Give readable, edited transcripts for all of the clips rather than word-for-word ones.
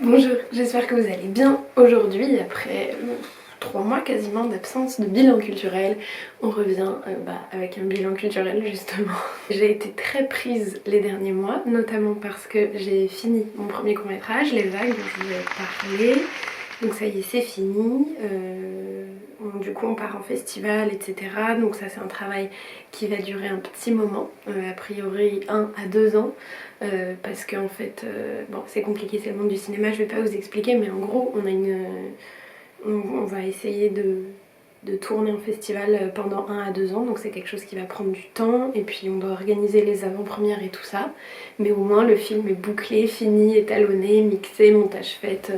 Bonjour, j'espère que vous allez bien. Aujourd'hui, après 3 mois quasiment d'absence de bilan culturel, on revient avec un bilan culturel justement. J'ai été très prise les derniers mois, notamment parce que j'ai fini mon premier court-métrage, Les Vagues, dont je vous ai parlé. Donc ça y est, c'est fini. Du coup, on part en festival, etc. Donc ça, c'est un travail qui va durer un petit moment, a priori 1 à 2 ans. Parce qu'en fait, bon, c'est compliqué, c'est le monde du cinéma, je vais pas vous expliquer, mais en gros, on va essayer de tourner en festival pendant 1 à 2 ans, donc c'est quelque chose qui va prendre du temps, et puis on doit organiser les avant-premières et tout ça, mais au moins le film est bouclé, fini, étalonné, mixé, montage fait,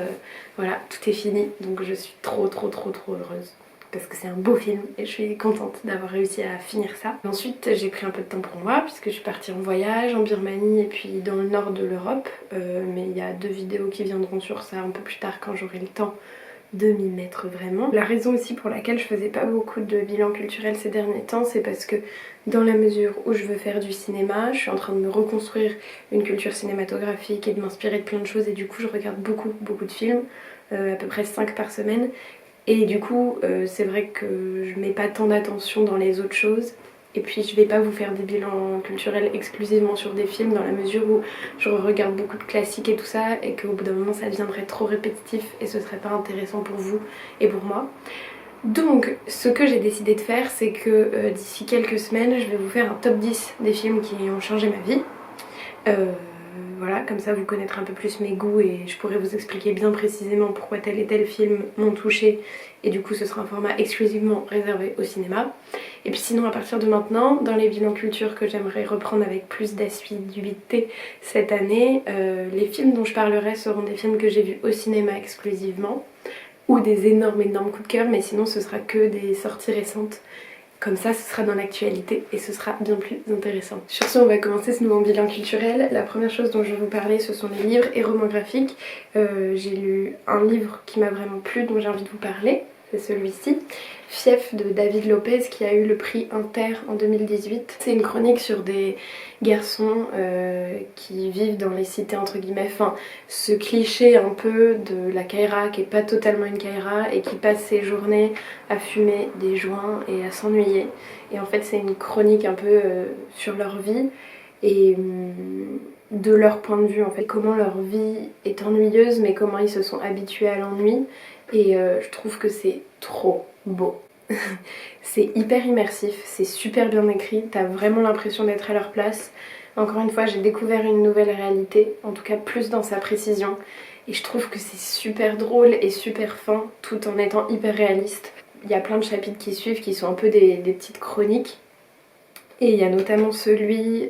voilà, tout est fini, donc je suis trop heureuse. Parce que c'est un beau film et je suis contente d'avoir réussi à finir ça. Ensuite, j'ai pris un peu de temps pour moi puisque je suis partie en voyage en Birmanie et puis dans le nord de l'Europe. Mais il y a 2 vidéos qui viendront sur ça un peu plus tard quand j'aurai le temps de m'y mettre vraiment. La raison aussi pour laquelle je faisais pas beaucoup de bilan culturel ces derniers temps, c'est parce que dans la mesure où je veux faire du cinéma, je suis en train de me reconstruire une culture cinématographique et de m'inspirer de plein de choses et du coup je regarde beaucoup de films, à peu près 5 par semaine. Et du coup, c'est vrai que je mets pas tant d'attention dans les autres choses. Et puis je vais pas vous faire des bilans culturels exclusivement sur des films dans la mesure où je regarde beaucoup de classiques et tout ça et qu'au bout d'un moment ça deviendrait trop répétitif et ce serait pas intéressant pour vous et pour moi. Donc ce que j'ai décidé de faire, c'est que d'ici quelques semaines je vais vous faire un top 10 des films qui ont changé ma vie. Voilà, comme ça vous connaîtrez un peu plus mes goûts et je pourrai vous expliquer bien précisément pourquoi tel et tel film m'ont touché et du coup ce sera un format exclusivement réservé au cinéma. Et puis sinon à partir de maintenant, dans les bilans culture que j'aimerais reprendre avec plus d'assiduité cette année, les films dont je parlerai seront des films que j'ai vus au cinéma exclusivement ou des énormes coups de cœur, mais sinon ce sera que des sorties récentes. Comme ça, ce sera dans l'actualité et ce sera bien plus intéressant. Sur ce, on va commencer ce nouveau bilan culturel. La première chose dont je vais vous parler, ce sont les livres et romans graphiques. J'ai lu un livre qui m'a vraiment plu, dont j'ai envie de vous parler. C'est celui-ci, Fief de David Lopez, qui a eu le prix Inter en 2018. C'est une chronique sur des garçons qui vivent dans les cités entre guillemets, enfin ce cliché un peu de la Caïra qui est pas totalement une Caïra et qui passe ses journées à fumer des joints et à s'ennuyer. Et en fait c'est une chronique un peu sur leur vie et de leur point de vue en fait, comment leur vie est ennuyeuse mais comment ils se sont habitués à l'ennui. Et je trouve que c'est trop beau. C'est hyper immersif, c'est super bien écrit, t'as vraiment l'impression d'être à leur place. Encore une fois, j'ai découvert une nouvelle réalité, en tout cas plus dans sa précision. Et je trouve que c'est super drôle et super fin, tout en étant hyper réaliste. Il y a plein de chapitres qui suivent qui sont un peu des petites chroniques. Et il y a notamment celui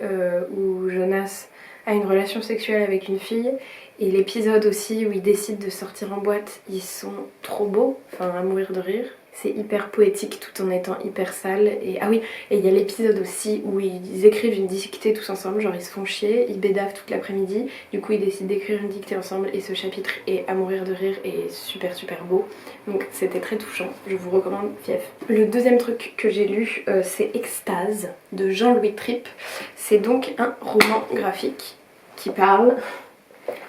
où Jonas a une relation sexuelle avec une fille. Et l'épisode aussi où il décide de sortir en boîte, ils sont trop beaux, enfin à mourir de rire. C'est hyper poétique tout en étant hyper sale. Et ah oui, et il y a l'épisode aussi où ils écrivent une dictée tous ensemble, genre ils se font chier, ils bédavent toute l'après-midi. Du coup ils décident d'écrire une dictée ensemble et ce chapitre est à mourir de rire et super beau. Donc c'était très touchant, je vous recommande Fief. Le deuxième truc que j'ai lu, c'est Extase de Jean-Louis Tripp. C'est donc un roman graphique qui parle...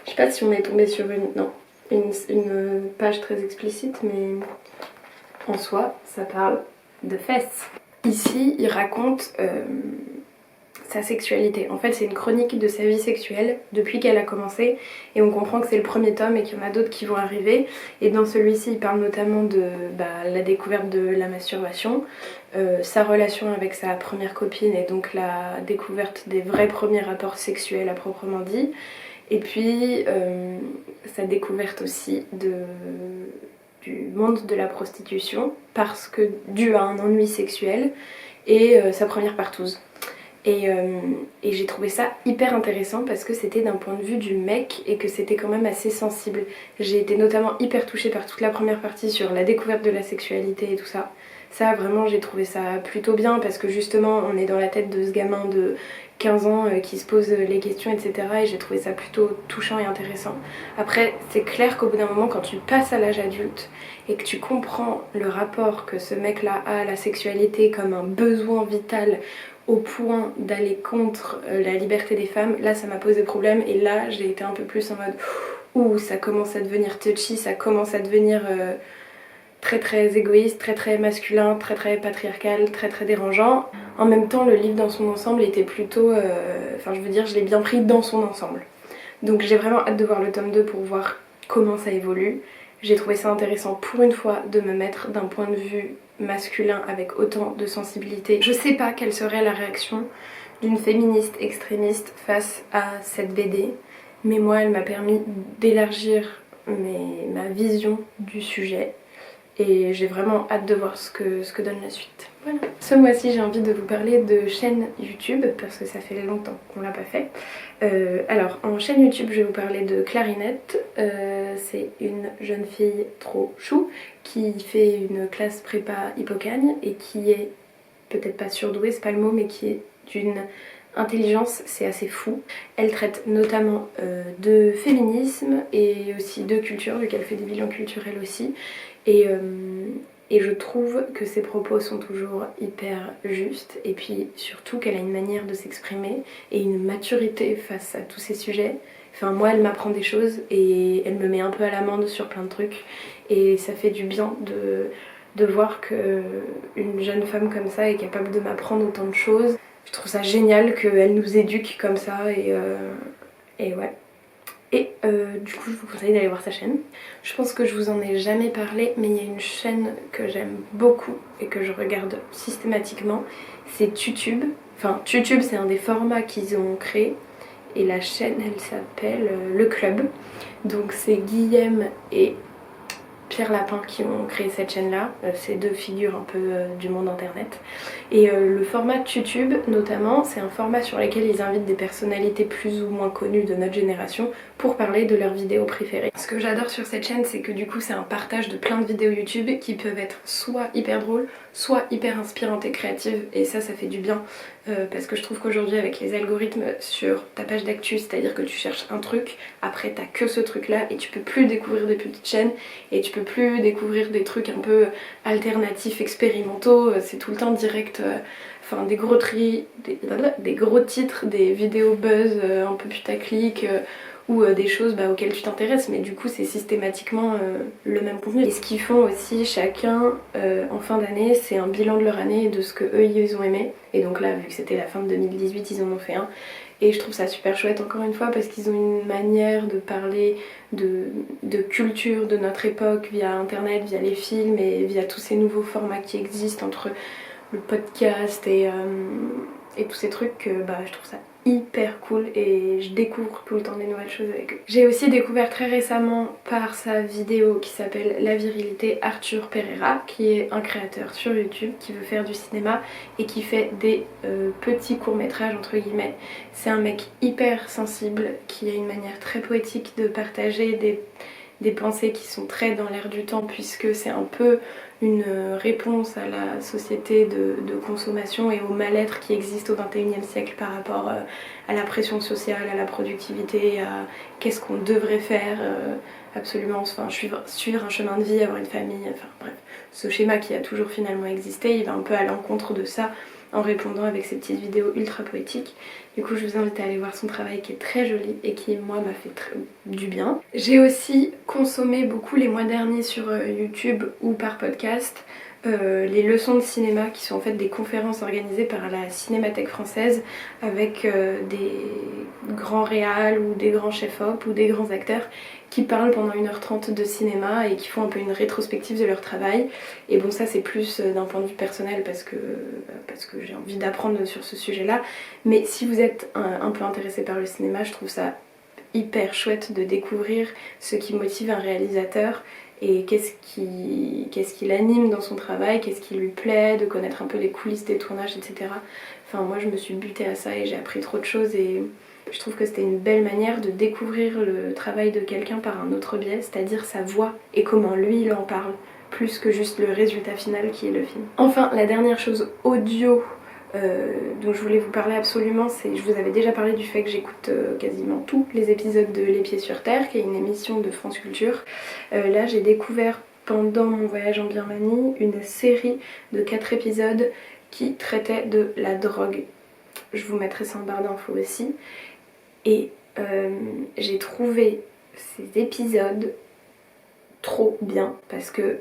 Je sais pas si on est tombé sur une page très explicite, mais en soi, ça parle de fesses. Ici, il raconte sa sexualité. En fait, c'est une chronique de sa vie sexuelle depuis qu'elle a commencé et on comprend que c'est le premier tome et qu'il y en a d'autres qui vont arriver. Et dans celui-ci, il parle notamment de la découverte de la masturbation, sa relation avec sa première copine et donc la découverte des vrais premiers rapports sexuels à proprement dit. Et puis sa découverte aussi du monde de la prostitution parce que dû à un ennui sexuel et sa première partouze. Et j'ai trouvé ça hyper intéressant parce que c'était d'un point de vue du mec et que c'était quand même assez sensible. J'ai été notamment hyper touchée par toute la première partie sur la découverte de la sexualité et tout ça. Ça vraiment j'ai trouvé ça plutôt bien parce que justement on est dans la tête de ce gamin de 15 ans qui se pose les questions etc. Et j'ai trouvé ça plutôt touchant et intéressant. Après c'est clair qu'au bout d'un moment quand tu passes à l'âge adulte et que tu comprends le rapport que ce mec là a à la sexualité comme un besoin vital au point d'aller contre la liberté des femmes, là ça m'a posé problème et là j'ai été un peu plus en mode où ça commence à devenir touchy, ça commence à devenir très très égoïste, très très masculin, très très patriarcal, très très dérangeant. En même temps, le livre dans son ensemble était plutôt... Enfin je veux dire, je l'ai bien pris dans son ensemble. Donc j'ai vraiment hâte de voir le tome 2 pour voir comment ça évolue. J'ai trouvé ça intéressant pour une fois de me mettre d'un point de vue masculin avec autant de sensibilité. Je sais pas quelle serait la réaction d'une féministe extrémiste face à cette BD, mais moi elle m'a permis d'élargir ma vision du sujet et j'ai vraiment hâte de voir ce que donne la suite. Voilà. Ce mois-ci j'ai envie de vous parler de chaîne YouTube parce que ça fait longtemps qu'on l'a pas fait. Alors en chaîne YouTube je vais vous parler de Clarinette. C'est une jeune fille trop chou qui fait une classe prépa Hippocagne et qui est peut-être pas surdouée, c'est pas le mot, mais qui est d'une intelligence, c'est assez fou. Elle traite notamment de féminisme et aussi de culture, vu qu'elle fait des bilans culturels aussi. Et je trouve que ses propos sont toujours hyper justes et puis surtout qu'elle a une manière de s'exprimer et une maturité face à tous ces sujets. Enfin moi elle m'apprend des choses et elle me met un peu à l'amende sur plein de trucs et ça fait du bien de voir qu'une jeune femme comme ça est capable de m'apprendre autant de choses. Je trouve ça génial qu'elle nous éduque comme ça et ouais. Et du coup je vous conseille d'aller voir sa chaîne. Je pense que je vous en ai jamais parlé, mais il y a une chaîne que j'aime beaucoup et que je regarde systématiquement, c'est Tutube. Enfin Tutube c'est un des formats qu'ils ont créé et la chaîne elle s'appelle Le Club. Donc c'est Guillaume et Pierre Lapin qui ont créé cette chaîne là, ces deux figures un peu du monde internet. Et le format YouTube notamment, c'est un format sur lequel ils invitent des personnalités plus ou moins connues de notre génération pour parler de leurs vidéos préférées. Ce que j'adore sur cette chaîne c'est que du coup c'est un partage de plein de vidéos YouTube qui peuvent être soit hyper drôles, soit hyper inspirantes et créatives et ça fait du bien parce que je trouve qu'aujourd'hui avec les algorithmes sur ta page d'actu, c'est à dire que tu cherches un truc, après t'as que ce truc là et tu peux plus découvrir des petites chaînes et tu peux plus découvrir des trucs un peu alternatifs, expérimentaux, c'est tout le temps direct, enfin des gros titres, des vidéos buzz un peu putaclic ou des choses auxquelles tu t'intéresses mais du coup c'est systématiquement le même contenu. Et ce qu'ils font aussi chacun en fin d'année c'est un bilan de leur année et de ce que eux ils ont aimé et donc là vu que c'était la fin de 2018 ils en ont fait un et je trouve ça super chouette encore une fois parce qu'ils ont une manière de parler de culture de notre époque via internet, via les films et via tous ces nouveaux formats qui existent entre le podcast et tous ces trucs que je trouve ça hyper cool et je découvre tout le temps des nouvelles choses avec eux. J'ai aussi découvert très récemment par sa vidéo qui s'appelle La virilité Arthur Pereira qui est un créateur sur YouTube qui veut faire du cinéma et qui fait des petits courts-métrages entre guillemets. C'est un mec hyper sensible qui a une manière très poétique de partager des pensées qui sont très dans l'air du temps puisque c'est un peu une réponse à la société de consommation et au mal-être qui existe au XXIe siècle par rapport à la pression sociale, à la productivité, à qu'est-ce qu'on devrait faire absolument, enfin suivre un chemin de vie, avoir une famille, enfin bref, ce schéma qui a toujours finalement existé, il va un peu à l'encontre de ça en répondant avec ces petites vidéos ultra poétiques. Du coup je vous invite à aller voir son travail qui est très joli et qui moi m'a fait du bien. J'ai aussi consommé beaucoup les mois derniers sur YouTube ou par podcast les leçons de cinéma qui sont en fait des conférences organisées par la Cinémathèque française avec des grands réals ou des grands chefs-op ou des grands acteurs qui parlent pendant 1h30 de cinéma et qui font un peu une rétrospective de leur travail. Et bon ça c'est plus d'un point de vue personnel parce que j'ai envie d'apprendre sur ce sujet là, mais si vous êtes un peu intéressé par le cinéma je trouve ça hyper chouette de découvrir ce qui motive un réalisateur et qu'est-ce qui l'anime dans son travail, qu'est-ce qui lui plaît, de connaître un peu les coulisses des tournages, etc. Enfin moi je me suis butée à ça et j'ai appris trop de choses et je trouve que c'était une belle manière de découvrir le travail de quelqu'un par un autre biais, c'est-à-dire sa voix et comment lui il en parle, plus que juste le résultat final qui est le film. Enfin la dernière chose audio dont je voulais vous parler absolument, c'est, je vous avais déjà parlé du fait que j'écoute quasiment tous les épisodes de Les Pieds sur Terre, qui est une émission de France Culture. Là j'ai découvert pendant mon voyage en Birmanie une série de 4 épisodes qui traitait de la drogue. Je vous mettrai ça en barre d'infos aussi. Et j'ai trouvé ces épisodes trop bien parce que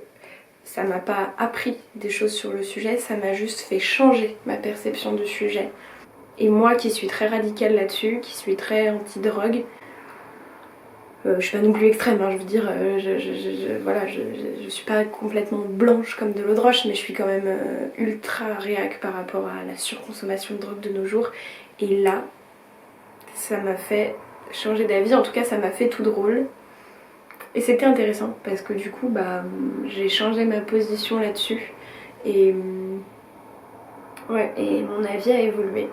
ça m'a pas appris des choses sur le sujet, ça m'a juste fait changer ma perception du sujet. Et moi qui suis très radicale là-dessus, qui suis très anti-drogue, je suis pas non plus extrême, hein, je veux dire, voilà, je suis pas complètement blanche comme de l'eau de roche, mais je suis quand même ultra réac par rapport à la surconsommation de drogue de nos jours. Et là, ça m'a fait changer d'avis, en tout cas ça m'a fait tout drôle. Et c'était intéressant parce que du coup bah j'ai changé ma position là-dessus et ouais, et mon avis a évolué.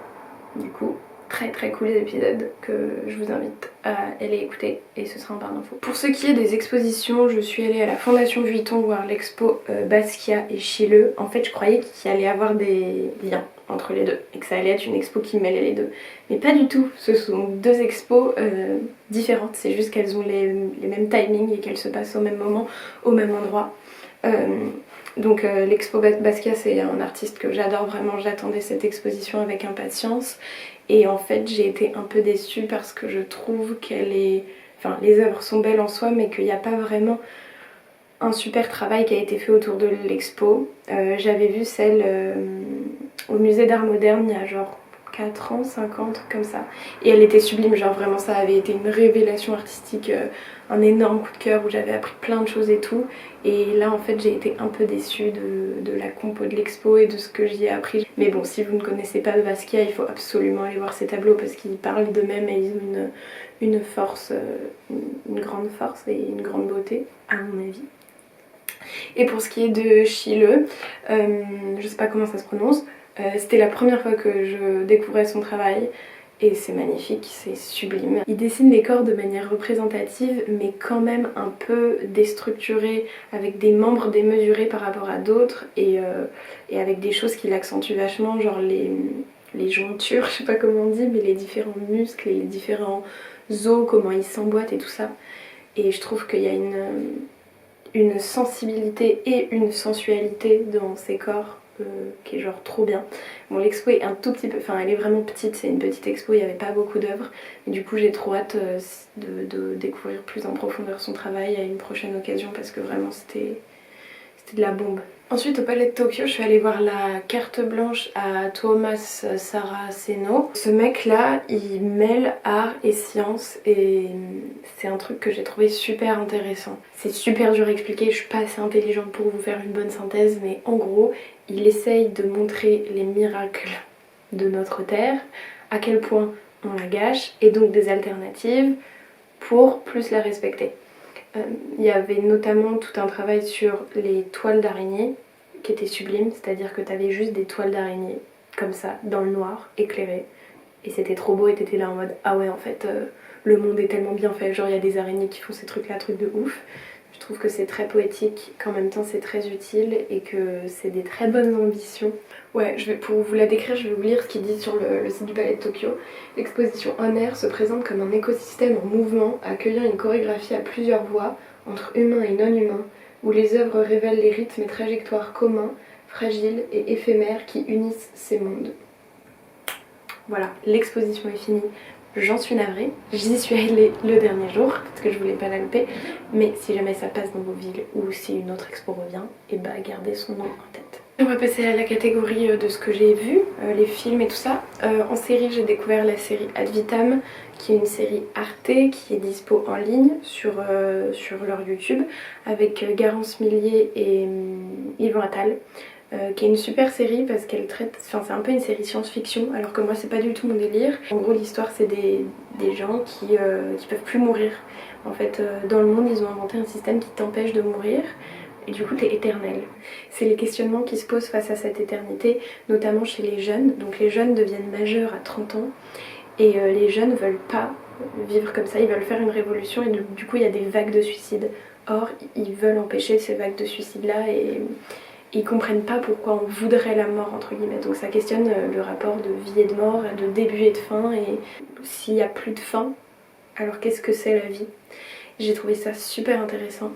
Du coup très très cool épisode que je vous invite à aller écouter et ce sera en barre d'infos. Pour ce qui est des expositions, je suis allée à la Fondation Vuitton voir l'expo Basquiat et Schiele. En fait je croyais qu'il allait y avoir des liens entre les deux et que ça allait être une expo qui mêlait les deux. Mais pas du tout, ce sont deux expos différentes, c'est juste qu'elles ont les mêmes timings et qu'elles se passent au même moment, au même endroit. Donc l'expo Basquiat c'est un artiste que j'adore vraiment, j'attendais cette exposition avec impatience et en fait j'ai été un peu déçue parce que je trouve qu'elle est... Enfin les œuvres sont belles en soi mais qu'il n'y a pas vraiment un super travail qui a été fait autour de l'expo. J'avais vu celle au musée d'art moderne il y a genre 4 ans, 5 ans, un truc comme ça. Et elle était sublime, genre vraiment ça avait été une révélation artistique, un énorme coup de cœur où j'avais appris plein de choses et tout. Et là en fait j'ai été un peu déçue de la compo de l'expo et de ce que j'y ai appris. Mais bon, si vous ne connaissez pas Basquiat, il faut absolument aller voir ces tableaux parce qu'ils parlent d'eux-mêmes et ils ont une force, une grande force et une grande beauté à mon avis. Et pour ce qui est de Schiele, je sais pas comment ça se prononce, c'était la première fois que je découvrais son travail et c'est magnifique, c'est sublime. Il dessine les corps de manière représentative mais quand même un peu déstructuré, avec des membres démesurés par rapport à d'autres et avec des choses qui l'accentuent vachement, genre les jointures, je sais pas comment on dit, mais les différents muscles et les différents os, comment ils s'emboîtent et tout ça. Et je trouve qu'il y a une sensibilité et une sensualité dans ses corps qui est genre trop bien. Bon, l'expo est un tout petit peu, enfin elle est vraiment petite, c'est une petite expo, il n'y avait pas beaucoup d'œuvres et du coup j'ai trop hâte de découvrir plus en profondeur son travail à une prochaine occasion parce que vraiment c'était de la bombe. Ensuite au Palais de Tokyo, je suis allée voir la carte blanche à Thomas Saraceno. Ce mec là, il mêle art et science et c'est un truc que j'ai trouvé super intéressant. C'est super dur à expliquer, je suis pas assez intelligente pour vous faire une bonne synthèse, mais en gros, il essaye de montrer les miracles de notre Terre, à quel point on la gâche et donc des alternatives pour plus la respecter. Il y avait notamment tout un travail sur les toiles d'araignée qui était sublime, c'est-à-dire que tu avais juste des toiles d'araignée comme ça, dans le noir, éclairées, et c'était trop beau et t'étais là en mode ah ouais en fait le monde est tellement bien fait, genre il y a des araignées qui font ces trucs là, trucs de ouf. Je trouve que c'est très poétique, qu'en même temps c'est très utile et que c'est des très bonnes ambitions. Ouais, pour vous la décrire, je vais vous lire ce qu'il dit sur le site du Palais de Tokyo. L'exposition On Air se présente comme un écosystème en mouvement, accueillant une chorégraphie à plusieurs voix, entre humains et non-humains, où les œuvres révèlent les rythmes et trajectoires communs, fragiles et éphémères qui unissent ces mondes. Voilà, l'exposition est finie. J'en suis navrée, j'y suis allée le dernier jour parce que je voulais pas la louper, mais si jamais ça passe dans vos villes ou si une autre expo revient, et bah gardez son nom en tête. On va passer à la catégorie de ce que j'ai vu, les films et tout ça. En série, j'ai découvert la série Ad Vitam, qui est une série Arte qui est dispo en ligne sur leur YouTube avec Garance Millier et Yvan Attal. Qui est une super série parce qu'elle traite, enfin c'est un peu une série science-fiction alors que moi c'est pas du tout mon délire. En gros l'histoire c'est des gens qui peuvent plus mourir. En fait dans le monde ils ont inventé un système qui t'empêche de mourir et du coup t'es éternel. C'est les questionnements qui se posent face à cette éternité, notamment chez les jeunes. Donc les jeunes deviennent majeurs à 30 ans et les jeunes veulent pas vivre comme ça, ils veulent faire une révolution et du coup il y a des vagues de suicides. Or ils veulent empêcher ces vagues de suicides là et ils comprennent pas pourquoi on voudrait la mort entre guillemets. Donc ça questionne le rapport de vie et de mort, de début et de fin, et s'il n'y a plus de fin, alors qu'est-ce que c'est la vie? J'ai trouvé ça super intéressant.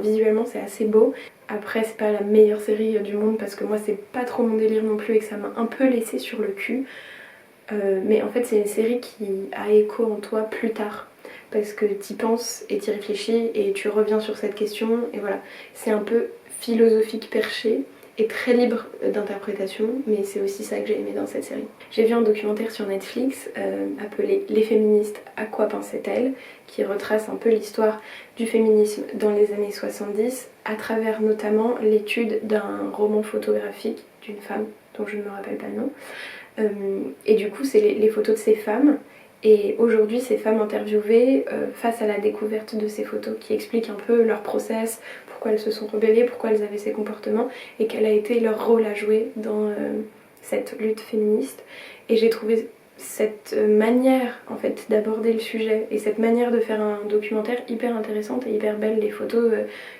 Visuellement c'est assez beau. Après c'est pas la meilleure série du monde parce que moi c'est pas trop mon délire non plus et que ça m'a un peu laissé sur le cul. Mais en fait c'est une série qui a écho en toi plus tard. parce que t'y penses et t'y réfléchis et tu reviens sur cette question et voilà. C'est un peu philosophique perché et très libre d'interprétation, mais c'est aussi ça que j'ai aimé dans cette série. J'ai vu un documentaire sur Netflix appelé Les féministes, à quoi pensaient-elles, qui retrace un peu l'histoire du féminisme dans les années 70 à travers notamment l'étude d'un roman photographique d'une femme dont je ne me rappelle pas le nom. Et du coup c'est les photos de ces femmes et aujourd'hui ces femmes interviewées face à la découverte de ces photos qui expliquent un peu leur process, pourquoi elles se sont rebellées, pourquoi elles avaient ces comportements et quel a été leur rôle à jouer dans cette lutte féministe. Et j'ai trouvé cette manière en fait d'aborder le sujet et cette manière de faire un documentaire hyper intéressante et hyper belle. Les photos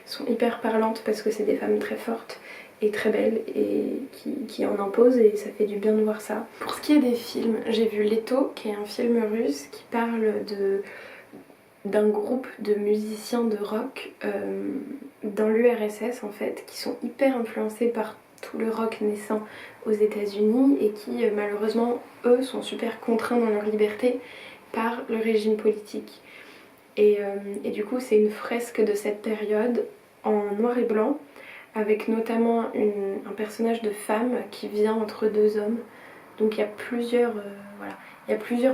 sont hyper parlantes parce que c'est des femmes très fortes et très belle et qui en impose et ça fait du bien de voir ça. Pour ce qui est des films, j'ai vu Leto qui est un film russe qui parle d'un groupe de musiciens de rock dans l'URSS en fait, qui sont hyper influencés par tout le rock naissant aux États-Unis et qui malheureusement eux sont super contraints dans leur liberté par le régime politique. Et du coup c'est une fresque de cette période en noir et blanc avec notamment un personnage de femme qui vient entre deux hommes. Donc il y a plusieurs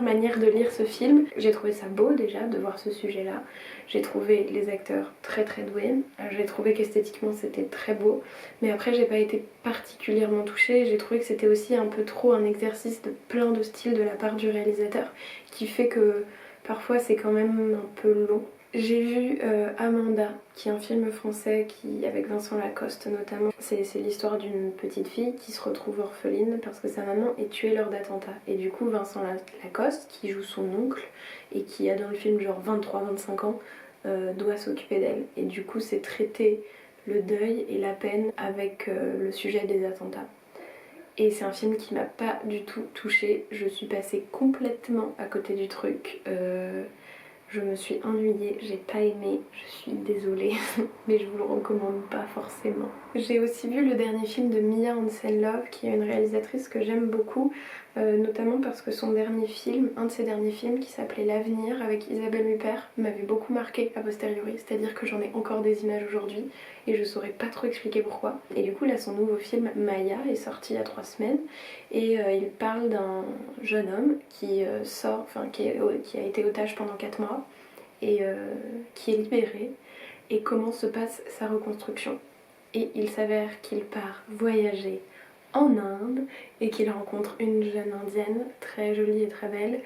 manières de lire ce film. J'ai trouvé ça beau déjà de voir ce sujet-là. J'ai trouvé les acteurs très très doués. J'ai trouvé qu'esthétiquement c'était très beau. Mais après j'ai pas été particulièrement touchée. J'ai trouvé que c'était aussi un peu trop un exercice de plein de styles de la part du réalisateur qui fait que parfois c'est quand même un peu long. J'ai vu Amanda, qui est un film français avec Vincent Lacoste notamment. C'est l'histoire d'une petite fille qui se retrouve orpheline parce que sa maman est tuée lors d'attentats. Et du coup Vincent Lacoste, qui joue son oncle et qui a dans le film genre 23-25 ans, doit s'occuper d'elle. Et du coup c'est traiter le deuil et la peine avec le sujet des attentats. Et c'est un film qui m'a pas du tout touchée. Je suis passée complètement à côté du truc. Je me suis ennuyée, j'ai pas aimé, je suis désolée, mais je vous le recommande pas forcément. J'ai aussi vu le dernier film de Mia Hansen-Løve, qui est une réalisatrice que j'aime beaucoup, notamment parce que son dernier film, un de ses derniers films qui s'appelait L'Avenir avec Isabelle Huppert, m'avait beaucoup marqué a posteriori, c'est-à-dire que j'en ai encore des images aujourd'hui et je saurais pas trop expliquer pourquoi. Et du coup là son nouveau film Maya est sorti il y a 3 semaines et il parle d'un jeune homme qui qui a été otage pendant 4 mois et qui est libéré et comment se passe sa reconstruction. Et il s'avère qu'il part voyager en Inde et qu'il rencontre une jeune indienne très jolie et très belle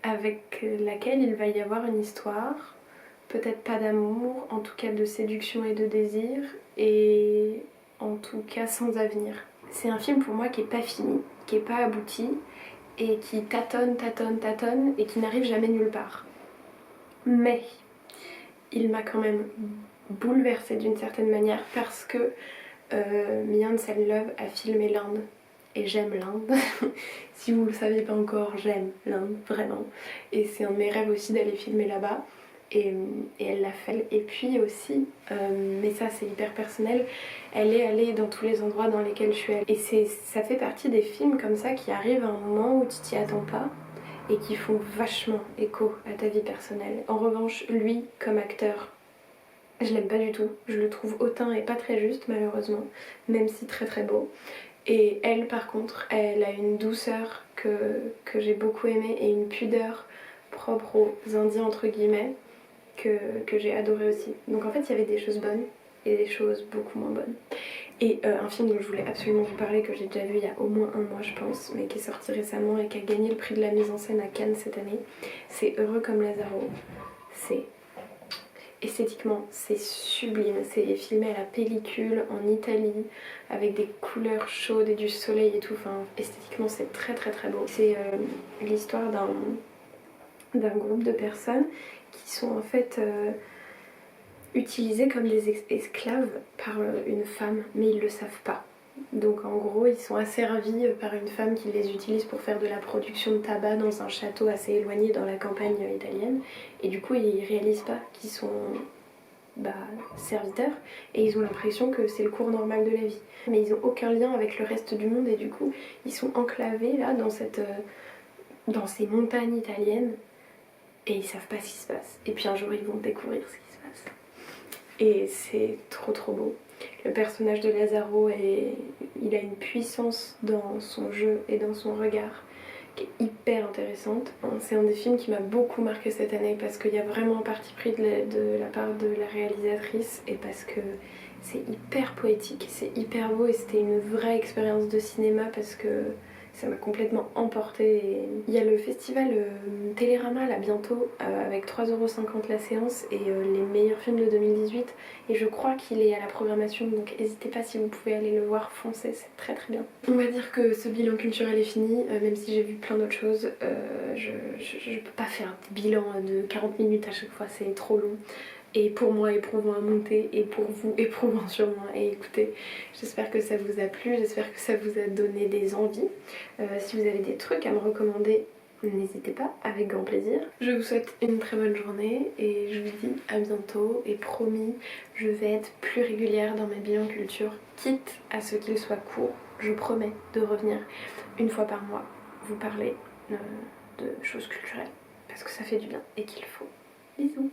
avec laquelle il va y avoir une histoire, peut-être pas d'amour, en tout cas de séduction et de désir et en tout cas sans avenir. C'est un film pour moi qui est pas fini, qui est pas abouti et qui tâtonne et qui n'arrive jamais nulle part. Mais il m'a quand même bouleversée d'une certaine manière parce que Mia Hansen-Løve a filmé l'Inde et j'aime l'Inde. Si vous le savez pas encore, j'aime l'Inde vraiment et c'est un de mes rêves aussi d'aller filmer là-bas et elle l'a fait. Et puis aussi, mais ça c'est hyper personnel, elle est allée dans tous les endroits dans lesquels je suis allée et ça fait partie des films comme ça qui arrivent à un moment où tu t'y attends pas et qui font vachement écho à ta vie personnelle. En revanche, lui comme acteur, je l'aime pas du tout, je le trouve hautain et pas très juste malheureusement, même si très très beau. Et elle par contre, elle a une douceur que j'ai beaucoup aimée et une pudeur propre aux Indiens entre guillemets que j'ai adoré aussi. Donc en fait il y avait des choses bonnes et des choses beaucoup moins bonnes. Et un film dont je voulais absolument vous parler, que j'ai déjà vu il y a au moins un mois je pense, mais qui est sorti récemment et qui a gagné le prix de la mise en scène à Cannes cette année, c'est Heureux comme Lazaro. C'est esthétiquement c'est sublime, c'est filmé à la pellicule en Italie avec des couleurs chaudes et du soleil et tout, enfin esthétiquement c'est très très très beau. C'est l'histoire d'un groupe de personnes qui sont en fait utilisées comme des esclaves par une femme, mais ils le savent pas. Donc en gros ils sont asservis par une femme qui les utilise pour faire de la production de tabac dans un château assez éloigné dans la campagne italienne et du coup ils réalisent pas qu'ils sont serviteurs et ils ont l'impression que c'est le cours normal de la vie mais ils ont aucun lien avec le reste du monde et du coup ils sont enclavés là dans ces montagnes italiennes et ils savent pas ce qui se passe. Et puis un jour ils vont découvrir ce qui se passe. Et c'est trop beau. Le personnage de Lazaro, il a une puissance dans son jeu et dans son regard qui est hyper intéressante. C'est un des films qui m'a beaucoup marqué cette année parce qu'il y a vraiment un parti pris de la part de la réalisatrice et parce que c'est hyper poétique, c'est hyper beau et c'était une vraie expérience de cinéma parce que ça m'a complètement emportée. Il y a le festival Télérama là bientôt avec 3,50€ la séance et les meilleurs films de 2018 et je crois qu'il est à la programmation donc n'hésitez pas si vous pouvez aller le voir, foncez, c'est très bien. On va dire que ce bilan culturel est fini, même si j'ai vu plein d'autres choses, je peux pas faire des bilans de 40 minutes à chaque fois, c'est trop long. Et pour moi éprouvant à monter et pour vous éprouvant sûrement à écouter. J'espère que ça vous a plu, j'espère que ça vous a donné des envies. Si vous avez des trucs à me recommander, n'hésitez pas, avec grand plaisir. Je vous souhaite une très bonne journée et je vous dis à bientôt et promis, je vais être plus régulière dans mes bilans culture, quitte à ce qu'ils soient courts. Je promets de revenir une fois par mois vous parler de choses culturelles parce que ça fait du bien et qu'il faut. Bisous.